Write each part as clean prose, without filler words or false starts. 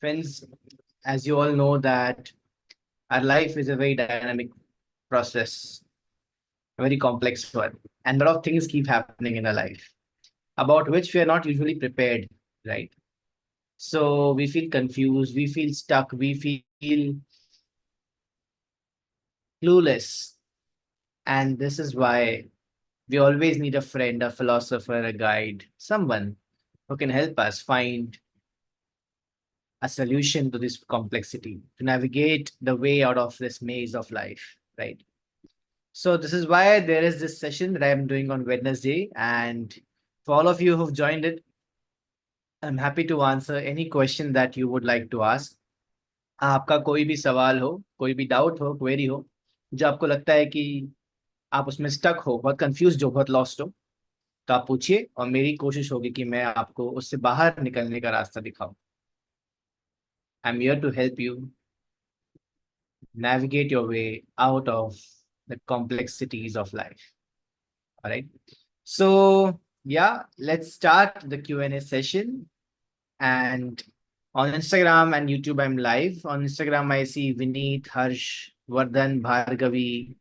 Friends, as you all know that our life is a very dynamic process, a very complex one, and a lot of things keep happening in our life about which we are not usually prepared, right? So we feel confused, we feel stuck, we feel clueless, and this is why we always need a friend, a philosopher, a guide, someone who can help us find a solution to this complexity, to navigate the way out of this maze of life, right? So this is why there is this session that I'm doing on Wednesday. And for all of you who've joined it, I'm happy to answer any question that you would like to ask. आपका कोई भी सवाल हो, कोई भी doubt हो, query हो, जो आपको लगता है कि आप उसमें स्टक हो, बहुत कंफ्यूज हो, बहुत लॉस्ट हो, तो आप पूछिए और मेरी कोशिश होगी कि मैं आपको उससे बाहर निकलने का रास्ता दिखाऊं. I'm here to help you navigate your way out of the complexities of life. All right. So yeah, let's start the Q&A session. And on Instagram and YouTube, I'm live. On Instagram, I see Vineet, Harsh, Vardhan, Bhargavi,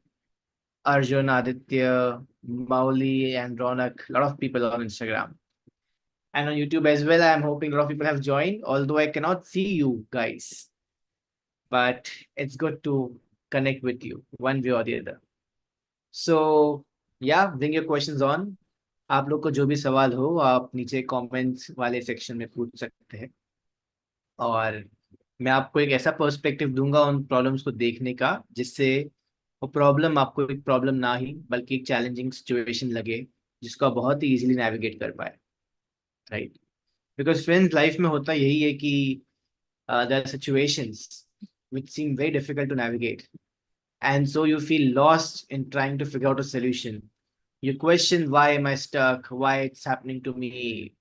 Arjun, Aditya, Mauli, and Ronak. A lot of people on Instagram. And on YouTube as well, I'm hoping a lot of people have joined, although I cannot see you guys. But it's good to connect with you one way or the other. So yeah, bring your questions on. आप लोग को जो भी सवाल हो आप नीचे comments वाले सेक्शन में पूछ सकते हैं और मैं आपको एक ऐसा पर्सपेक्टिव दूंगा उन प्रॉब्लम्स को देखने का जिससे वो प्रॉब्लम आपको एक प्रॉब्लम ना ही बल्कि एक चैलेंजिंग सिचुएशन लगे जिसको आप बहुत ही इजीली नेविगेट कर पाए, राइट? बिकॉज फ्रेंड्स लाइफ में होता यही है कि there are situations which seem very difficult to navigate, and so you feel lost in trying to figure out a solution. You question, why am I stuck? Why it's happening to me?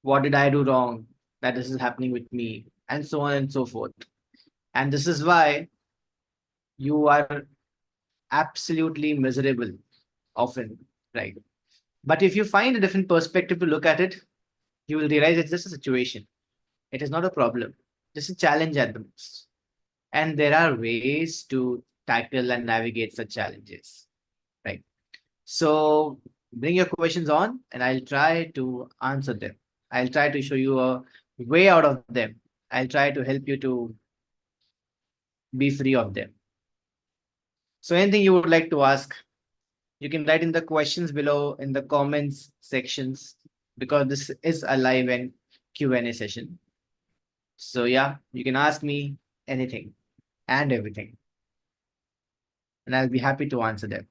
What did I do wrong that this is happening with me? And so on and so forth. And this is why you are absolutely miserable often, right? But if you find a different perspective to look at it, you will realize it's just a situation. It is not a problem, just a challenge at the most. And there are ways to tackle and navigate such challenges, right? So bring your questions on and I'll try to answer them. I'll try to show you a way out of them. I'll try to help you to be free of them. So anything you would like to ask, you can write in the questions below in the comments sections because this is a live and Q&A session. So yeah, you can ask me anything and everything and I'll be happy to answer them.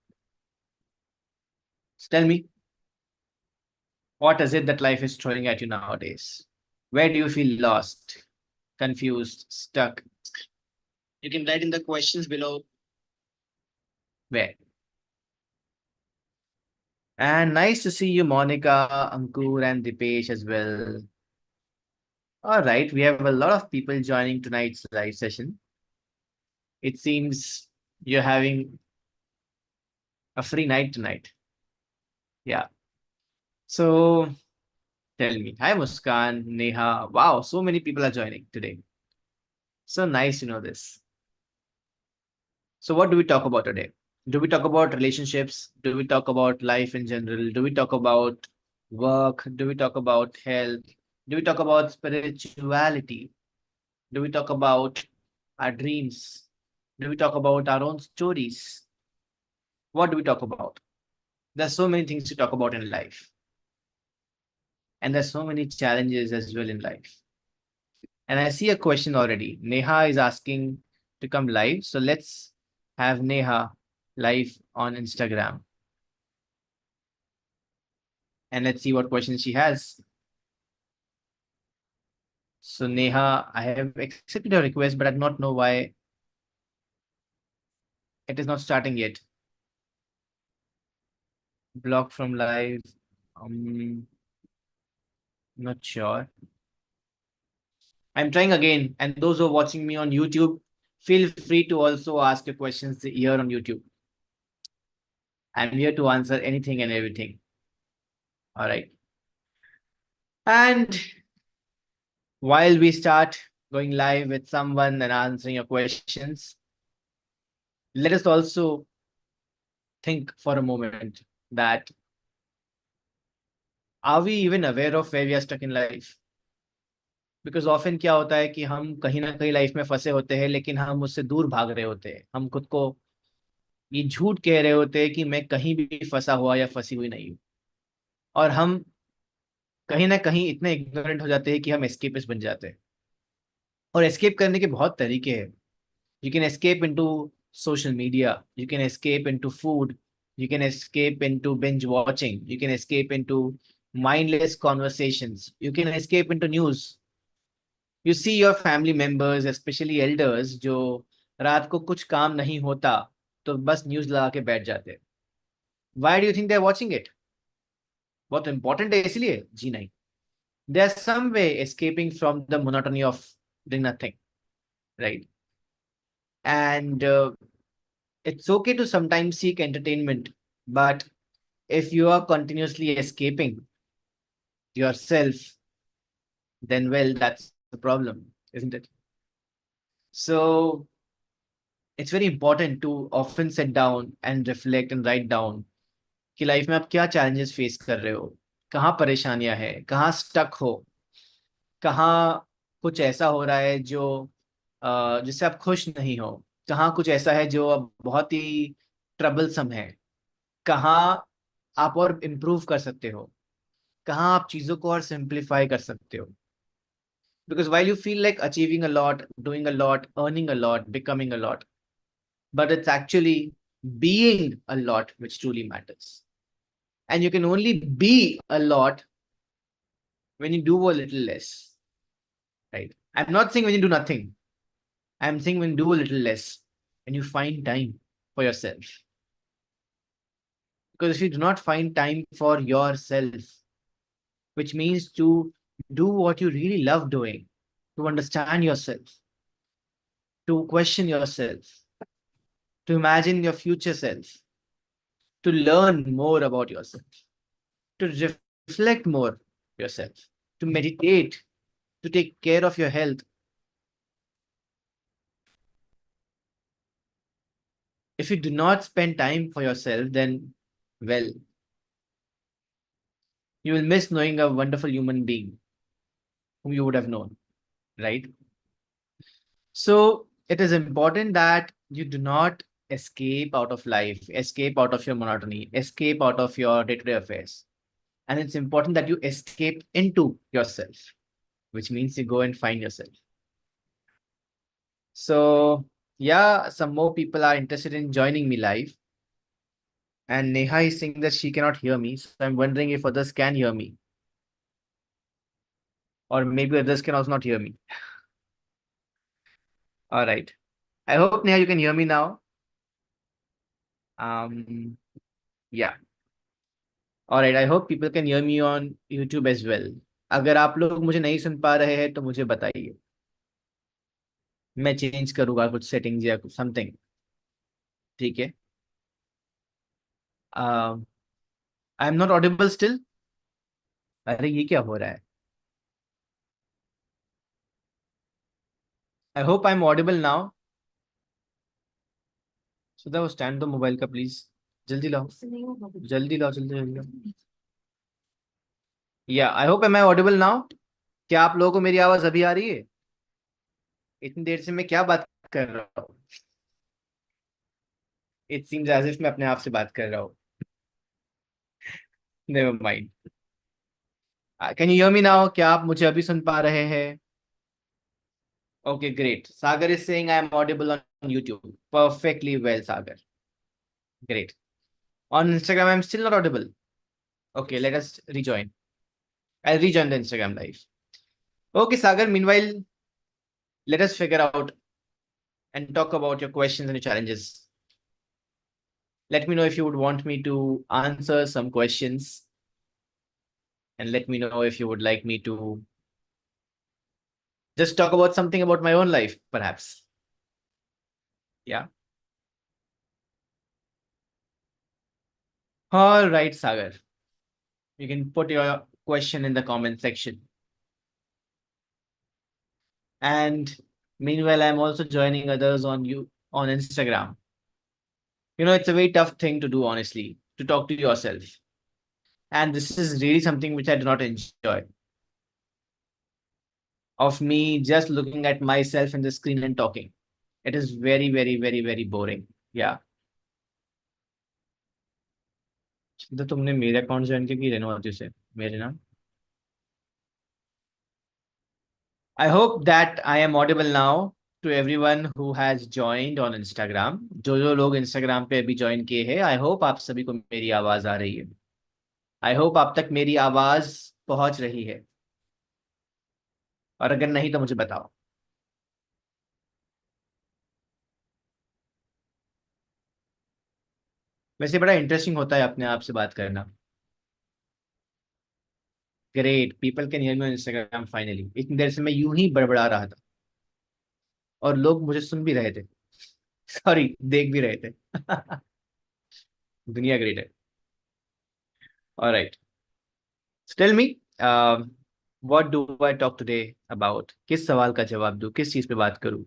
So tell me, what is it that life is throwing at you nowadays? Where do you feel lost, confused, stuck? You can write in the questions below. Where? And nice to see you, Monica, Ankur, and Dipesh as well. All right, we have a lot of people joining tonight's live session. It seems you're having a free night tonight. Yeah. So tell me. Hi, Muskan, Neha. Wow, so many people are joining today. So nice to know this. So, what do we talk about today? Do we talk about relationships? Do we talk about life in general? Do we talk about work? Do we talk about health? Do we talk about spirituality? Do we talk about our dreams? Do we talk about our own stories? What do we talk about? There's so many things to talk about in life. And there's so many challenges as well in life. And I see a question already. Neha is asking to come live. So let's have Neha live on Instagram. And let's see what questions she has. So Neha, I have accepted your request, but I do not know why it is not starting yet. Block from live. Not sure. I'm trying again. And those who are watching me on YouTube, feel free to also ask your questions here on YouTube. I'm here to answer anything and everything. All right. And while we start, going live with someone and answering your questions, let us also think for a moment that are we even aware of where we are stuck in life? Because often क्या होता है कि हम कहीं ना कहीं life में फंसे होते हैं, लेकिन हम उससे दूर भाग रहे होते हैं। हम खुद को ये झूठ कह रहे होते हैं कि मैं कहीं भी फंसा हुआ या फंसी हुई नहीं हूँ। और हम कहीं ना कहीं इतने इग्नोरेंट हो जाते हैं कि हम एस्केपिस्ट बन जाते हैं। और एस्केप करने के बहुत तरीके हैं। You can escape into social media, you can escape into food, you can escape into binge watching, you can escape into mindless conversations, you can escape into news. You see your family members, especially elders, जो रात को कुछ काम नहीं होता तो बस news लगा के बैठ जाते हैं। Why do you think they're watching it? बहुत इंपॉर्टेंट है इसलिए? जी नहीं। There's some way escaping from the monotony of doing nothing, right? And it's okay to sometimes seek entertainment, but if you are continuously escaping yourself, then well, that's the problem, isn't it? So it's very important to often sit down and reflect and write down कि life में आप क्या challenges face कर रहे हो, कहाँ परेशानियां हैं, कहाँ स्टक हो, कहाँ कुछ ऐसा हो रहा है जो जिससे आप खुश नहीं हो, कहाँ कुछ ऐसा है जो अब बहुत ही ट्रबलसम है, कहाँ आप और इम्प्रूव कर सकते हो, कहाँ आप चीज़ों को और सिंप्लीफाई कर सकते हो। Because while you feel like achieving a lot, doing a lot, earning a lot, becoming a lot, but it's actually being a lot which truly matters. And you can only be a lot when you do a little less, right? I'm not saying when you do nothing. I'm saying when you do a little less, when you find time for yourself. Because if you do not find time for yourself, which means to do what you really love doing, to understand yourself, to question yourself, to imagine your future self, to learn more about yourself, to reflect more yourself, to meditate, to take care of your health. If you do not spend time for yourself, then, well, you will miss knowing a wonderful human being whom you would have known, right? So it is important that you do not escape out of life, escape out of your monotony, escape out of your day-to-day affairs. And it's important that you escape into yourself, which means you go and find yourself. So yeah, some more people are interested in joining me live. And Neha is saying that she cannot hear me. So I'm wondering if others can hear me. Or maybe others can also not hear me. All right. I hope Neha you can hear me now. Yeah. All right. I hope people can hear me on YouTube as well. अगर आप लोग मुझे नहीं सुन पा रहे हैं तो मुझे बताइए, मैं चेंज करूंगा कुछ सेटिंग्स या कुछ समथिंग। ठीक है। I am not audible still. अरे ये क्या हो रहा है? I hope I am audible now. Sudha वो स्टैंड दो मोबाइल का प्लीज। जल्दी लाओ, जल्दी लाओ, जल्दी जल्दी लाओ। या I hope am I audible now. क्या आप लोगों को मेरी आवाज अभी आ रही है? इतनी देर से मैं क्या बात कर रहा हूँ? इट सीम्स एज इफ मैं अपने आप से बात कर रहा हूँ। Never mind. Can you hear me now? क्या आप मुझे अभी सुन पा रहे हैं? Okay great. Sagar is saying I am Audible on YouTube perfectly well. Sagar great. On Instagram I am still not Audible. Okay let us rejoin. I'll rejoin the Instagram live. Okay, Sagar, meanwhile, let us figure out and talk about your questions and your challenges. Let me know if you would want me to answer some questions, and let me know if you would like me to just talk about something about my own life, perhaps. Yeah. All right, Sagar. You can put your question in the comment section. And meanwhile, I'm also joining others on Instagram. It's a very tough thing to do, honestly, to talk to yourself. And this is really something which I do not enjoy. Of me just looking at myself in the screen and talking. It is very, very, very, very boring. Yeah. तो तुमने मेरे account join क्यों की रेनोवाती से मेरे नाम I hope that I am audible now to everyone who has joined on Instagram. जो जो लोग Instagram पे अभी ज्वाइन किए हैं, I hope आप सभी को मेरी आवाज आ रही है. I hope आप तक मेरी आवाज पहुंच रही है. और अगर नहीं तो मुझे बताओ. वैसे बड़ा इंटरेस्टिंग होता है अपने आप से बात करना. Great people can hear me on Instagram finally. इतनी देर से मैं यूं ही बड़बड़ा रहा था और लोग मुझे सुन भी रहे थे. सॉरी, देख भी रहे थे. दुनिया ग्रेट है. Alright. Tell me, what do I talk today about. किस सवाल का जवाब दूं, किस चीज पे बात करूं.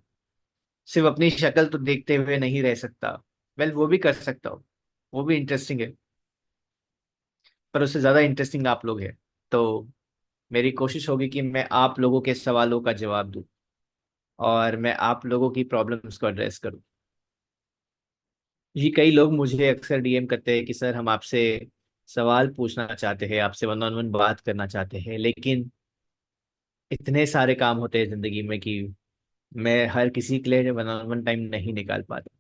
सिर्फ अपनी शक्ल तो देखते हुए नहीं रह सकता. वो भी कर सकता हूँ. वो भी इंटरेस्टिंग है. पर उससे ज्यादा इंटरेस्टिंग आप लोग हैं. तो मेरी कोशिश होगी कि मैं आप लोगों के सवालों का जवाब दूं और मैं आप लोगों की प्रॉब्लम्स को एड्रेस करूं. जी, कई लोग मुझे अक्सर डीएम करते हैं कि सर हम आपसे सवाल पूछना चाहते हैं, आपसे वन ऑन वन बात करना चाहते हैं, लेकिन इतने सारे काम होते हैं जिंदगी में कि मैं हर किसी के लिए वन ऑन वन टाइम नहीं निकाल पाता.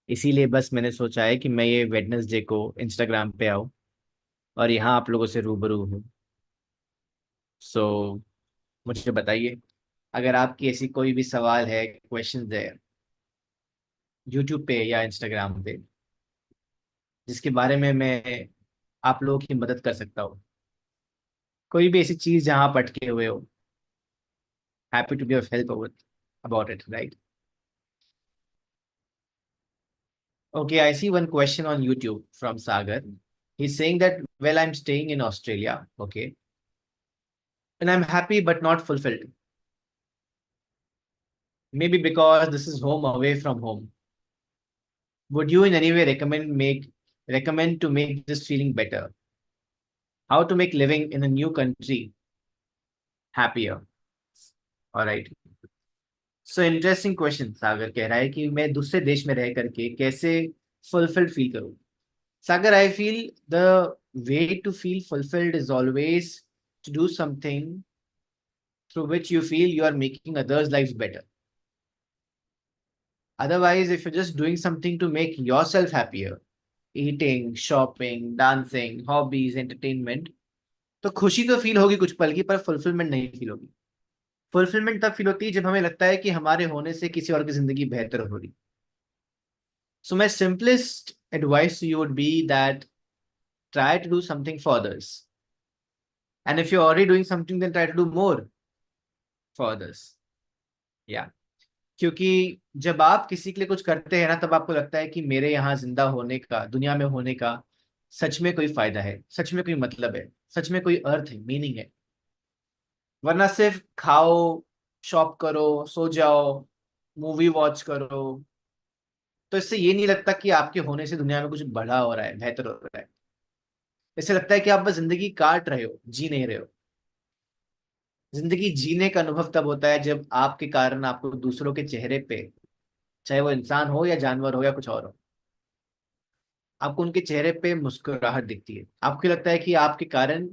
इसीलिए बस मैंने सोचा है कि मैं ये वेडनेसडे को इंस्टाग्राम पे आऊँ और यहाँ आप लोगों से रूबरू हूँ. सो मुझे बताइए, अगर आपकी ऐसी कोई भी सवाल है, क्वेश्चन है यूट्यूब पे या इंस्टाग्राम पे, जिसके बारे में मैं आप लोगों की मदद कर सकता हूँ. कोई भी ऐसी चीज जहाँ आप अटके हुए हो, happy to be of help about it, right. Okay, I see one question on YouTube from Sagar. He's saying that, well, I'm staying in Australia, okay, and I'm happy but not fulfilled. Maybe because this is home away from home. Would you in any way recommend to make this feeling better? How to make living in a new country happier? All right. So interesting question. सागर कह रहा है कि मैं दूसरे देश में रह करके कैसे fulfilled फील करूं. Sagar, I feel the way to feel fulfilled is always to do something through which you feel you are making others' lives better. Otherwise, if you're just doing something to make yourself happier, eating, shopping, dancing, hobbies, entertainment, तो खुशी तो feel होगी कुछ पल की, पर fulfilment नहीं feel होगी. फुलफिलमेंट तब फील होती है जब हमें लगता है कि हमारे होने से किसी और की जिंदगी बेहतर हो रही. So my simplest advice to you would be that try to do something for others. And if you're already doing something, then try to do more for others. Yeah. क्योंकि जब आप किसी के लिए कुछ करते हैं ना, तब आपको लगता है कि मेरे यहाँ जिंदा होने का, दुनिया में होने का सच में कोई फायदा है, सच में कोई मतलब है, सच में कोई अर्थ है, मीनिंग है. वरना सिर्फ खाओ, शॉप करो, सो जाओ, मूवी वॉच करो, तो इससे ये नहीं लगता कि आपके होने से दुनिया में कुछ बड़ा हो रहा है, बेहतर हो रहा है. इससे लगता है कि आप बस जिंदगी काट रहे हो, जी नहीं रहे हो. जिंदगी जीने का अनुभव तब होता है जब आपके कारण आपको दूसरों के चेहरे पे, चाहे वो इंसान हो या जानवर हो या कुछ और हो, आपको उनके चेहरे पे मुस्कुराहट दिखती है. आपको लगता है कि आपके कारण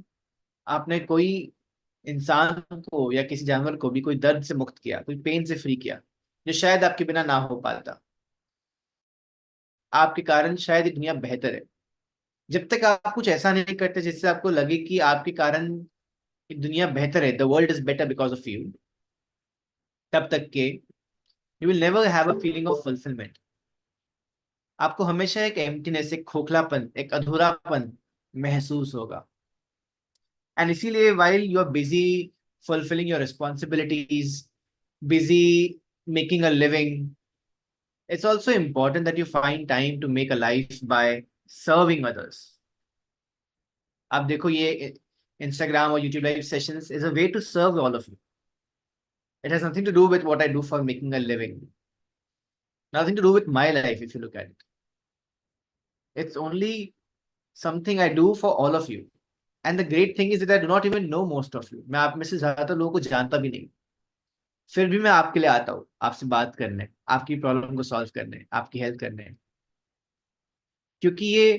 आपने कोई इंसान को या किसी जानवर को भी कोई दर्द से मुक्त किया, कोई पेन से फ्री किया, जो शायद आपके बिना ना हो पाता. आपके कारण शायद ये दुनिया बेहतर है. जब तक आप कुछ ऐसा नहीं करते जिससे आपको लगे कि आपके कारण ये दुनिया बेहतर है, the world is better because of you, तब तक के you will never have a feeling of fulfilment. आपको हमेशा एक एम्प्टीनेस, एक खोखलापन, एक अधूरापन महसूस होगा. एंड इसीलिए while you are busy fulfilling your responsibilities, busy making a living, it's also important that you find time to make a life by serving others. आप देखो, ये इंस्टाग्राम और YouTube live sessions is a way to serve all of you. It has nothing to do with what I do for making a living. Nothing to do with my life, if you look at it. It's only something I do for all of you. And the great thing is that I do not even know most of you. मैं आप में से ज्यादातर लोगों को जानता भी नहीं. फिर भी मैं आपके लिए आता हूँ, आपसे बात करने, आपकी प्रॉब्लम को सॉल्व करने, आपकी हेल्प करने. क्योंकि ये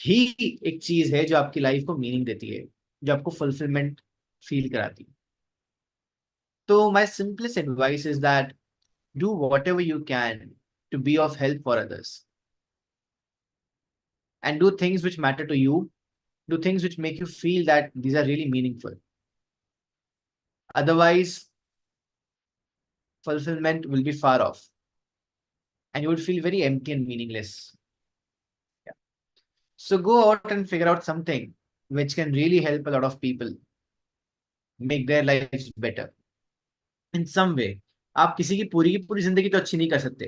ही एक चीज है जो आपकी लाइफ को मीनिंग देती है, जो आपको फुलफिलमेंट फील कराती है. तो my simplest advice is that do whatever you can to be of help for others, and do things which matter to you, do things which make you feel that these are really meaningful. Otherwise, fulfillment will be far off and you would feel very empty and meaningless. Yeah. So go out and figure out something which can really help a lot of people make their lives better in some way. आप किसी की पूरी जिंदगी तो अच्छी नहीं कर सकते,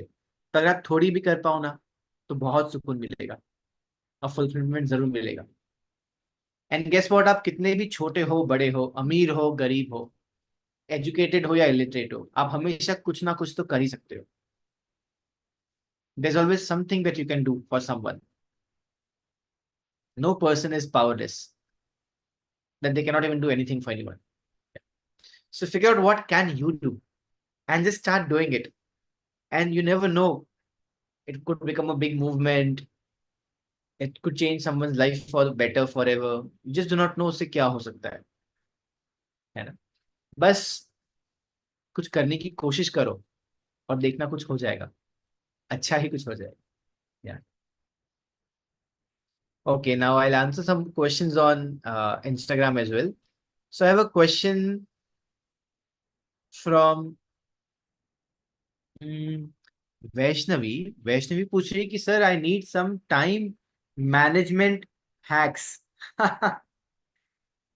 पर अगर आप थोड़ी भी कर पाओ ना, तो बहुत सुकून मिलेगा और फुलफिलमेंट जरूर मिलेगा. एंड गेस व्हाट, आप कितने भी छोटे हो, बड़े हो, अमीर हो, गरीब हो, एजुकेटेड हो या इलिटरेट हो, आप हमेशा कुछ ना कुछ तो कर ही सकते हो. There's always something that you can do for someone. No person is powerless, that they cannot even do anything for anyone. So figure out what can you do and just start doing it. And you never know, it could become a big movement. It could change someone's life for the better forever. You just do not know उससे क्या हो सकता है ना. बस कुछ करने की कोशिश करो और देखना कुछ हो जाएगा, अच्छा ही कुछ हो जाएगा. Yeah. Okay, now I'll answer some questions on Instagram as well. So I have a question from Vaishnavi. Vaishnavi पूछ रही है कि sir, I need some time management hacks.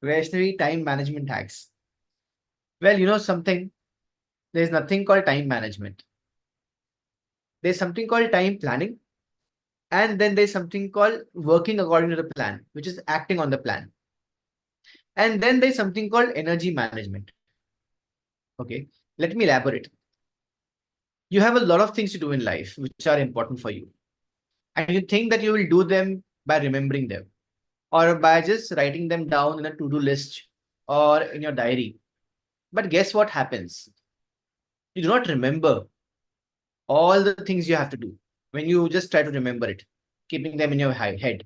Vaishnavi, time management hacks. Well, you know something, there's nothing called time management. There's something called time planning, and then there's something called working according to the plan, which is acting on the plan. And then there's something called energy management. Okay, let me elaborate. You have a lot of things to do in life which are important for you, and you think that you will do them by remembering them or by just writing them down in a to-do list or in your diary. But guess what happens? You do not remember all the things you have to do when you just try to remember it, keeping them in your head.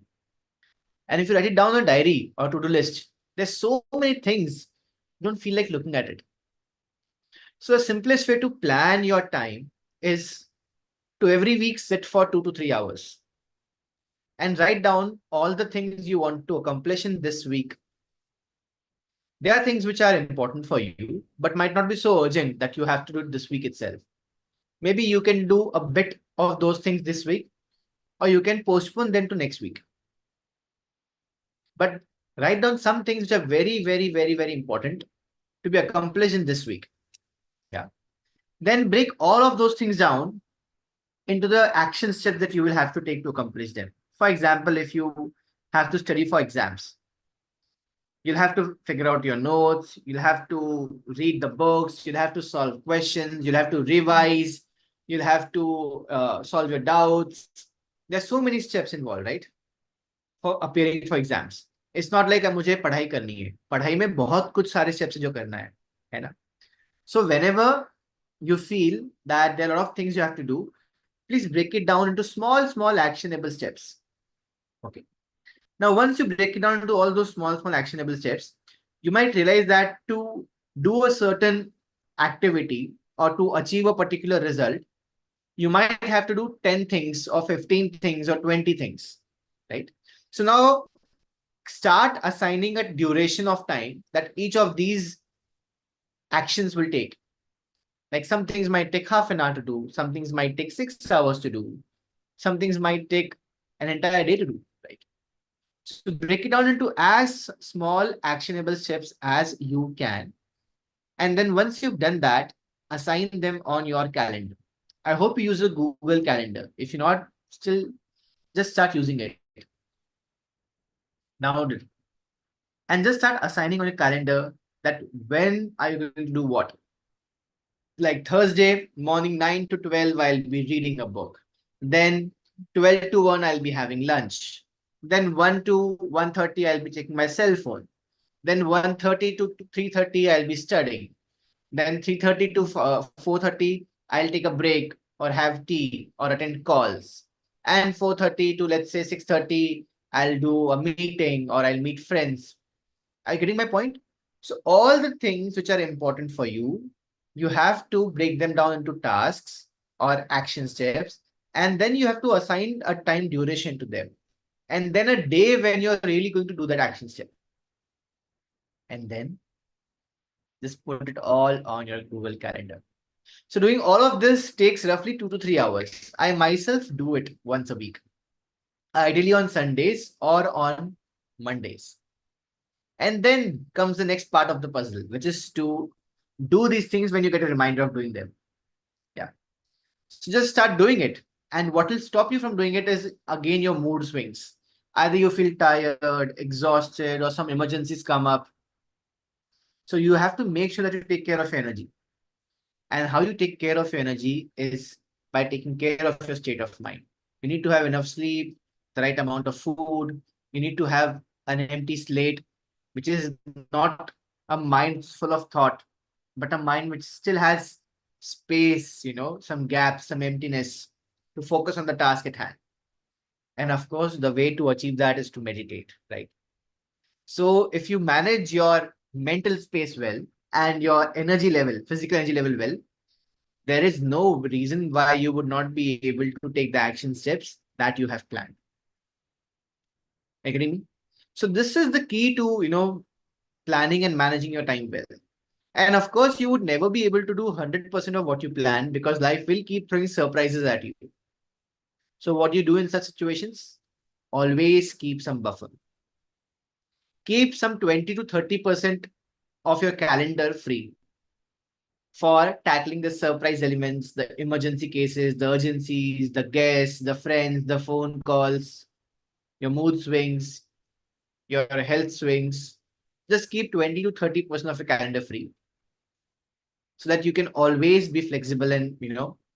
And if you write it down on a diary or to-do list, there's so many things you don't feel like looking at it. So the simplest way to plan your time is to every week sit for 2 to 3 hours and write down all the things you want to accomplish in this week. There are things which are important for you, but might not be so urgent that you have to do it this week itself. Maybe you can do a bit of those things this week, or you can postpone them to next week. But write down some things which are very, very, very, very important to be accomplished in this week. Yeah. Then break all of those things down into the action steps that you will have to take to accomplish them. For example, if you have to study for exams, you'll have to figure out your notes, you'll have to read the books, you'll have to solve questions, you'll have to revise, you'll have to solve your doubts. There's so many steps involved, right? For appearing for exams. It's not like मुझे पढ़ाई करनी है. पढ़ाई में बहुत कुछ सारे steps जो करना है ना? So whenever you feel that there are a lot of things you have to do, please break it down into small, small actionable steps. Okay. Now, once you break it down into all those small, small actionable steps, you might realize that to do a certain activity or to achieve a particular result, you might have to do 10 things or 15 things or 20 things, right? So now start assigning a duration of time that each of these actions will take. Like some things might take half an hour to do, some things might take 6 hours to do, some things might take an entire day to do, right? So break it down into as small actionable steps as you can. And then once you've done that, assign them on your calendar. I hope you use a Google Calendar. If you're not, still just start using it. Download it. And just start assigning on your calendar that when are you going to do what. like Thursday morning 9 to 12, I'll be reading a book. Then 12 to 1, I'll be having lunch. Then 1 to 1:30, I'll be checking my cell phone. Then 1:30 to 3:30, I'll be studying. Then 3:30 to 4:30, I'll take a break or have tea or attend calls. And 4:30 to let's say 6:30, I'll do a meeting or I'll meet friends. Are you getting my point? So all the things which are important for you, you have to break them down into tasks or action steps, and then you have to assign a time duration to them. And then a day when you're really going to do that action step. And then just put it all on your Google Calendar. So doing all of this takes roughly 2 to 3 hours. I myself do it once a week, ideally on Sundays or on Mondays. And then comes the next part of the puzzle, which is to do these things when you get a reminder of doing them. Yeah. So just start doing it. And what will stop you from doing it is again your mood swings. Either you feel tired, exhausted, or some emergencies come up. So you have to make sure that you take care of your energy. And how you take care of your energy is by taking care of your state of mind. You need to have enough sleep, the right amount of food. You need to have an empty slate, which is not a mind full of thought, but a mind which still has space, some gaps, some emptiness to focus on the task at hand. And of course, the way to achieve that is to meditate, right? So if you manage your mental space well and your energy level, physical energy level well, there is no reason why you would not be able to take the action steps that you have planned. Agree me? So this is the key to, planning and managing your time well. And of course, you would never be able to do 100% of what you plan because life will keep throwing surprises at you. So what do you do in such situations? Always keep some buffer. Keep some 20 to 30% of your calendar free for tackling the surprise elements, the emergency cases, the urgencies, the guests, the friends, the phone calls, your mood swings, your health swings. Just keep 20 to 30% of your calendar free so that you can always be flexible and,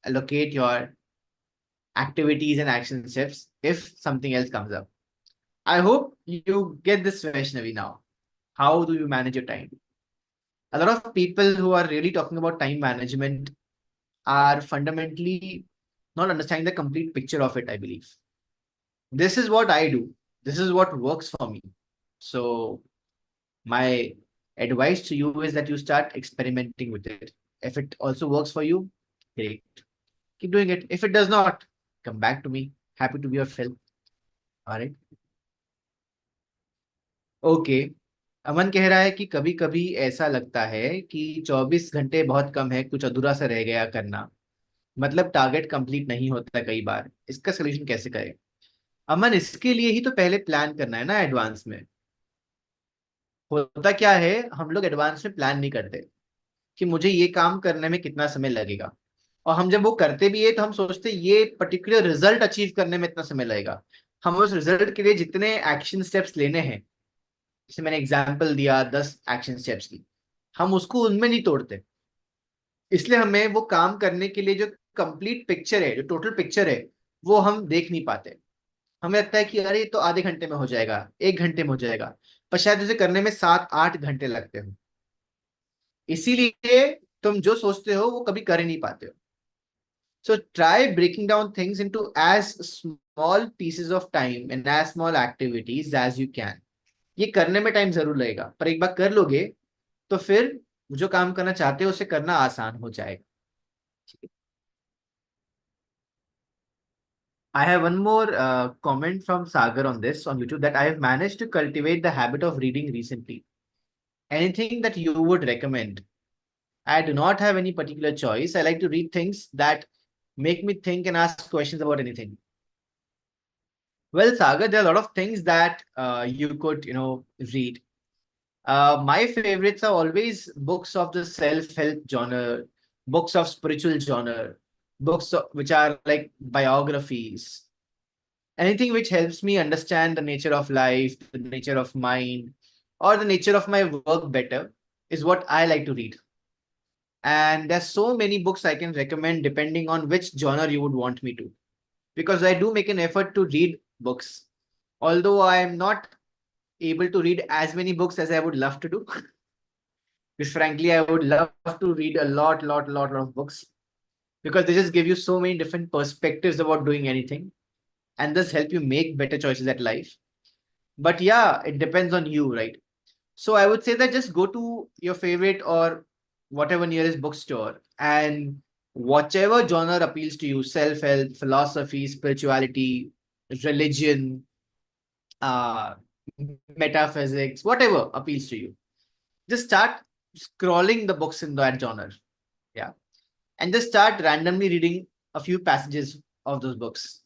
allocate your activities and action steps if something else comes up. I hope you get this, Vaishnavi, now. How do you manage your time? A lot of people who are really talking about time management are fundamentally not understanding the complete picture of it, I believe. This is what I do. This is what works for me. So my advice to you is that you start experimenting with it. If it also works for you, great. Keep doing it. If it does not, come back to me. Happy to be of help. All right. Okay Aman कह रहा है कि कभी कभी ऐसा लगता है कि 24 घंटे बहुत कम है, कुछ अधूरा सा रह गया करना, मतलब टारगेट कंप्लीट नहीं होता कई बार, इसका सोल्यूशन कैसे करें? अमन, इसके लिए ही तो पहले प्लान करना है ना एडवांस में। होता क्या है, हम लोग एडवांस में प्लान नहीं करते कि मुझे ये काम करने में कितना समय लगेगा, और हम जब वो करते भी है तो हम सोचते ये पर्टिकुलर रिजल्ट अचीव करने में इतना समय लगेगा। हम उस रिजल्ट के लिए जितने एक्शन स्टेप्स लेने हैं, जैसे मैंने एग्जांपल दिया 10 एक्शन स्टेप्स की, हम उसको उनमें नहीं तोड़ते। इसलिए हमें वो काम करने के लिए जो कंप्लीट पिक्चर है, जो टोटल पिक्चर है, वो हम देख नहीं पाते। हमें लगता है कि अरे ये तो आधे घंटे में हो जाएगा, 1 घंटे में हो जाएगा, पर शायद उसे करने में 7-8 घंटे लगते हो। इसीलिए तुम जो सोचते हो वो कभी कर ही नहीं पाते हो। So try breaking down things into as small pieces of time and as small activities as you can. ये करने में टाइम जरूर लगेगा, पर एक बार कर लोगे तो फिर जो काम करना चाहते हो उसे करना आसान हो जाएगा। I have one more comment from Sagar on this on YouTube, that I have managed to cultivate the habit of reading recently. Anything that you would recommend? I do not have any particular choice. I like to read things that make me think and ask questions about anything. Well, Sagar, there are a lot of things that you could, read. My favorites are always books of the self-help genre, books of spiritual genre, which are like biographies. Anything which helps me understand the nature of life, the nature of mind, or the nature of my work better is what I like to read. And there's so many books I can recommend depending on which genre you would want me to. Because I do make an effort to read books. Although I am not able to read as many books as I would love to do. Because frankly, I would love to read a lot of books because they just give you so many different perspectives about doing anything and thus help you make better choices at life. But yeah, it depends on you, right? So I would say that just go to your favorite or whatever nearest bookstore and whichever genre appeals to you, self-help, philosophy, spirituality, religion, uh, metaphysics, whatever appeals to you, just start scrolling the books in that genre. Yeah. And just start randomly reading a few passages of those books.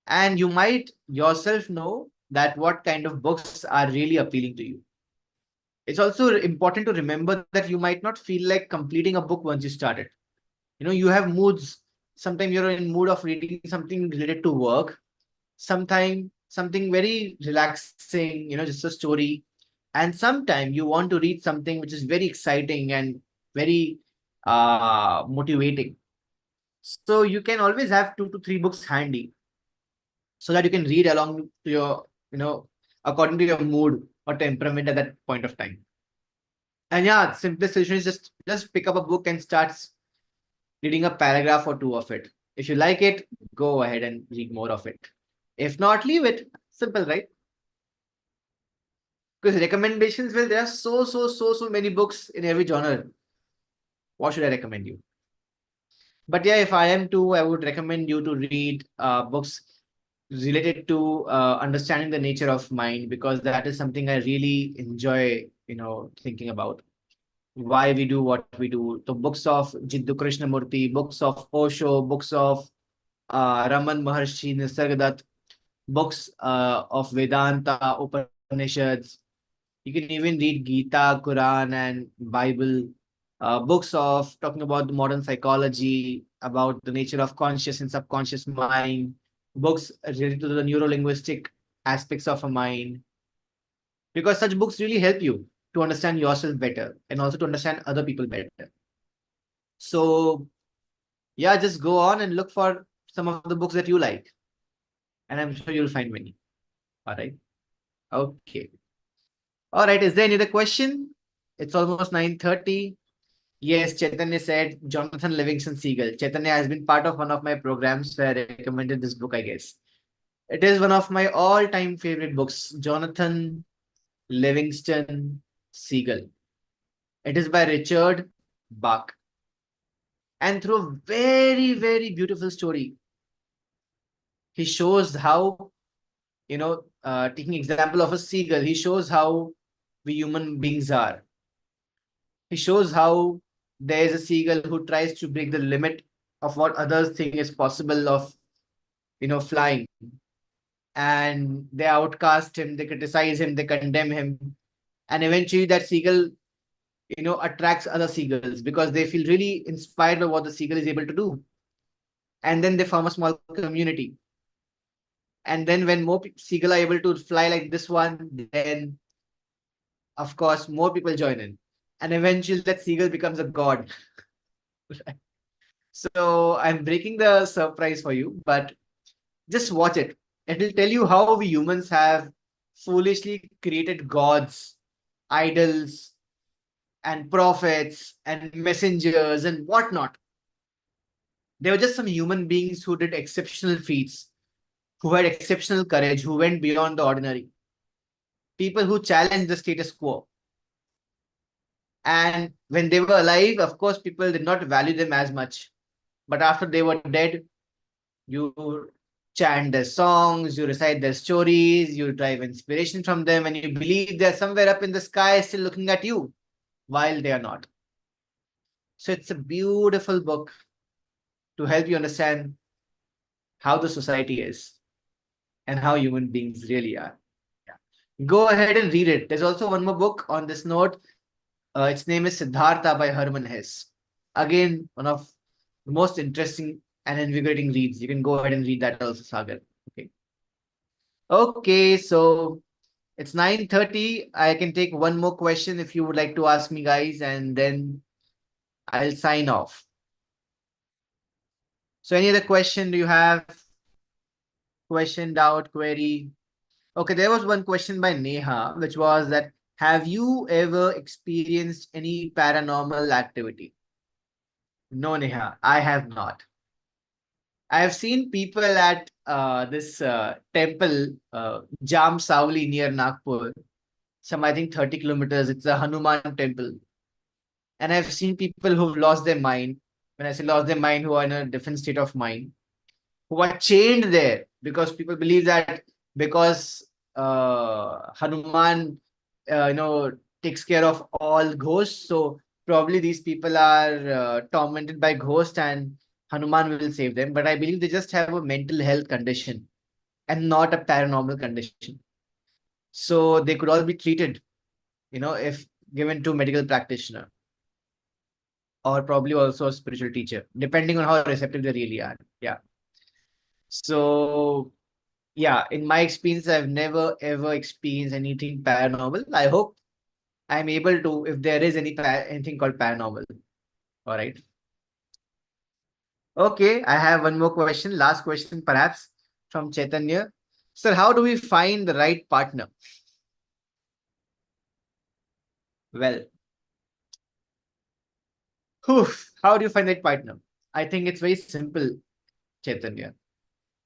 And you might yourself know that what kind of books are really appealing to you. It's also important to remember that you might not feel like completing a book once you start it. You have moods. Sometimes you're in mood of reading something related to work, sometimes something very relaxing, just a story. And sometimes you want to read something which is very exciting and very motivating. So you can always have 2 to 3 books handy so that you can read along to your, according to your mood or temperament at that point of time. And yeah, simplest solution is just pick up a book and start reading a paragraph or two of it. If you like it, go ahead and read more of it. If not, leave it. Simple, right? Because recommendations, well, there are so many books in every genre. What should I recommend you? But yeah, if I am to, I would recommend you to read books related to understanding the nature of mind, because that is something I really enjoy, thinking about. Why we do what we do. The books of Jiddu Krishnamurti, books of Osho, books of Raman Maharshi, Nisargadatta, books of Vedanta, Upanishads. You can even read Gita, Quran, and Bible. Books of talking about the modern psychology, about the nature of conscious and subconscious mind. Books related to the neuro-linguistic aspects of a mind. Because such books really help you to understand yourself better and also to understand other people better. So yeah, just go on and look for some of the books that you like, and I'm sure you'll find many. All right. Okay. All right. Is there any other question? It's almost 9:30. Yes, Chaitanya said Jonathan Livingston Seagull. Chaitanya has been part of one of my programs where I recommended this book, I guess. It is one of my all-time favorite books, Jonathan Livingston Seagull. It is by Richard Bach. And through a very beautiful story, he shows how, taking example of a seagull, he shows how we human beings are. He shows how there is a seagull who tries to break the limit of what others think is possible of, flying. And they outcast him, they criticize him, they condemn him. And eventually that seagull, attracts other seagulls because they feel really inspired by what the seagull is able to do. And then they form a small community. And then when more seagull are able to fly like this one, then of course more people join in. And eventually that seagull becomes a god. So I'm breaking the surprise for you, but just watch it. It will tell you how we humans have foolishly created gods, idols, and prophets and messengers and whatnot. They were just some human beings who did exceptional feats, who had exceptional courage, who went beyond the ordinary. People who challenged the status quo. And when they were alive, of course, people did not value them as much. But after they were dead, you chant their songs, you recite their stories, you derive inspiration from them, and you believe they're somewhere up in the sky still looking at you while they are not. So it's a beautiful book to help you understand how the society is and how human beings really are. Yeah. Go ahead and read it. There's also one more book on this note. Its name is Siddhartha by Hermann Hesse. Again, one of the most interesting and invigorating reads. You can go ahead and read that also, Sagar. Okay. Okay, so it's 9:30. I can take one more question if you would like to ask me, guys, and then I'll sign off. So any other question do you have? Question, doubt, query? Okay, there was one question by Neha, which was that have you ever experienced any paranormal activity? No, Neha, I have not. I have seen people at this temple, Jam Sauli near Nagpur, some I think 30 kilometers. It's a Hanuman temple. And I've seen people who've lost their mind. When I say lost their mind, who are in a different state of mind, who are chained there because people believe that because Hanuman, takes care of all ghosts. So probably these people are tormented by ghosts and Hanuman will save them. But I believe they just have a mental health condition and not a paranormal condition. So they could all be treated, if given to medical practitioner or probably also a spiritual teacher, depending on how receptive they really are. Yeah. So yeah, in my experience, I've never ever experienced anything paranormal. I hope I'm able to if there is anything called paranormal. All right. Okay, I have one more question. Last question, perhaps, from Chaitanya. Sir, how do we find the right partner? Well, whew, how do you find that partner? I think it's very simple, Chaitanya.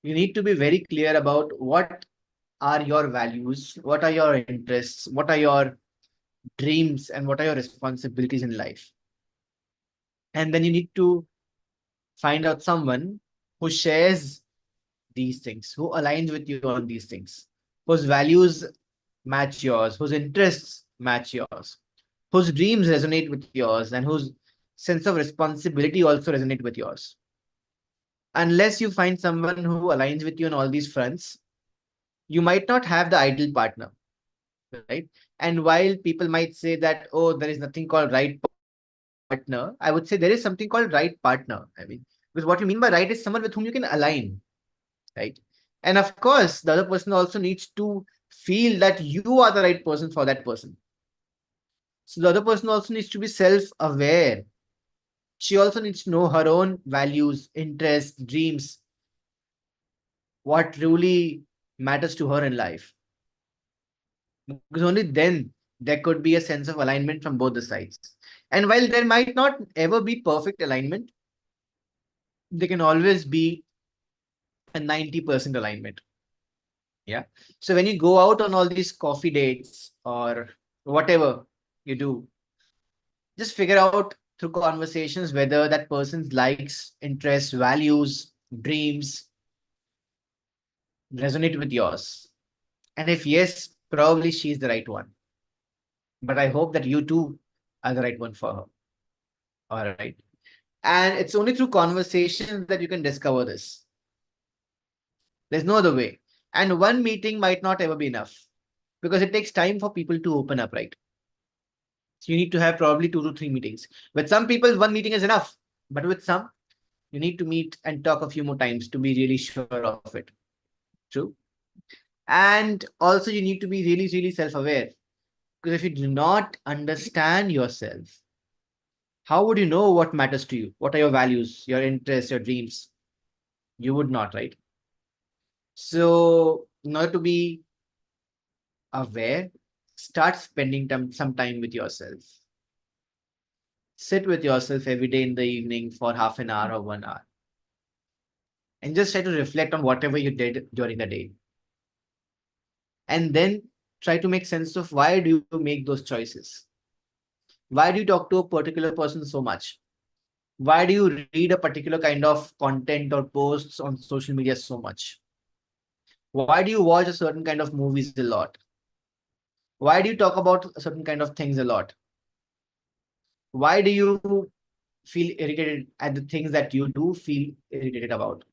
You need to be very clear about what are your values, what are your interests, what are your dreams, and what are your responsibilities in life. And then you need to find out someone who shares these things, who aligns with you on these things, whose values match yours, whose interests match yours, whose dreams resonate with yours, and whose sense of responsibility also resonate with yours. Unless you find someone who aligns with you on all these fronts, you might not have the ideal partner, right? And while people might say that, oh, there is nothing called right partner, I would say there is something called right partner. I mean, because what you mean by right is someone with whom you can align, right? And of course, the other person also needs to feel that you are the right person for that person. So the other person also needs to be self-aware. She also needs to know her own values, interests, dreams, what truly matters to her in life. Because only then there could be a sense of alignment from both the sides. And while there might not ever be perfect alignment, there can always be a 90% alignment. Yeah. So when you go out on all these coffee dates or whatever you do, just figure out through conversations whether that person's likes, interests, values, dreams resonate with yours. And if yes, probably she's the right one. But I hope that you too are the right one for her. All right. And it's only through conversations that you can discover this. There's no other way. And one meeting might not ever be enough because it takes time for people to open up, right? So you need to have probably 2 to 3 meetings. With some people, one meeting is enough. But with some, you need to meet and talk a few more times to be really sure of it. True. And also, you need to be really, really self aware. Because if you do not understand yourself, how would you know what matters to you? What are your values, your interests, your dreams? You would not, right? So, in order to be aware, start spending some time with yourself. Sit with yourself every day in the evening for half an hour or 1 hour and just try to reflect on whatever you did during the day. And then try to make sense of why do you make those choices? Why do you talk to a particular person so much? Why do you read a particular kind of content or posts on social media so much? Why do you watch a certain kind of movies a lot? Why do you talk about a certain kind of things a lot? Why do you feel irritated at the things that you do feel irritated about?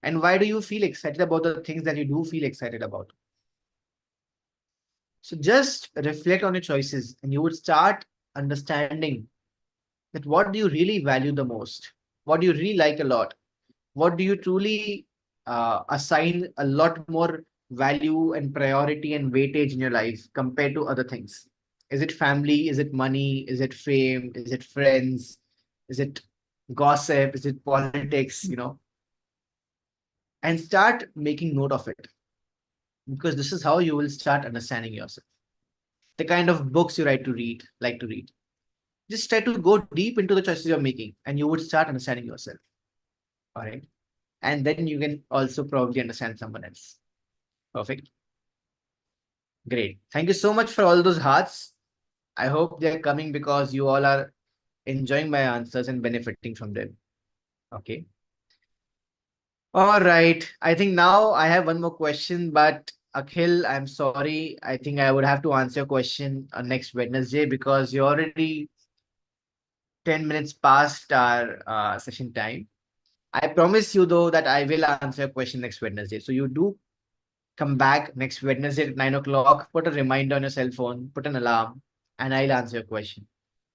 And why do you feel excited about the things that you do feel excited about? So just reflect on your choices and you would start understanding that what do you really value the most? What do you really like a lot? What do you truly assign a lot more value and priority and weightage in your life compared to other things? Is it family? Is it money? Is it fame? Is it friends? Is it gossip? Is it politics? And start making note of it, because this is how you will start understanding yourself. The kind of books you like to read. Just try to go deep into the choices you're making, and you would start understanding yourself. All right. And then you can also probably understand someone else. Perfect. Great. Thank you so much for all those hearts. I hope they're coming because you all are enjoying my answers and benefiting from them. Okay. All right. I think now I have one more question, but Akhil, I'm sorry. I think I would have to answer your question next Wednesday, because you're already 10 minutes past our session time. I promise you, though, that I will answer your question next Wednesday. So you do come back next Wednesday at 9 o'clock, put a reminder on your cell phone, put an alarm, and I'll answer your question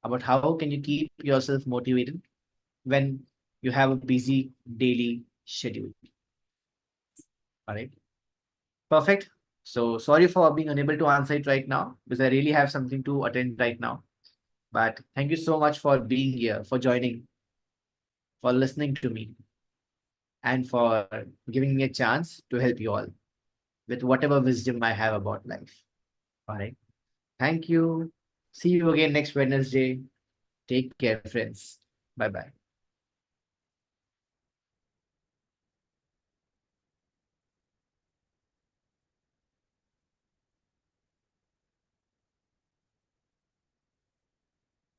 about how can you keep yourself motivated when you have a busy daily schedule. All right. Perfect. So sorry for being unable to answer it right now, because I really have something to attend right now. But thank you so much for being here, for joining, for listening to me, and for giving me a chance to help you all with whatever wisdom I have about life. All right. Thank you. See you again next Wednesday. Take care, friends. Bye bye.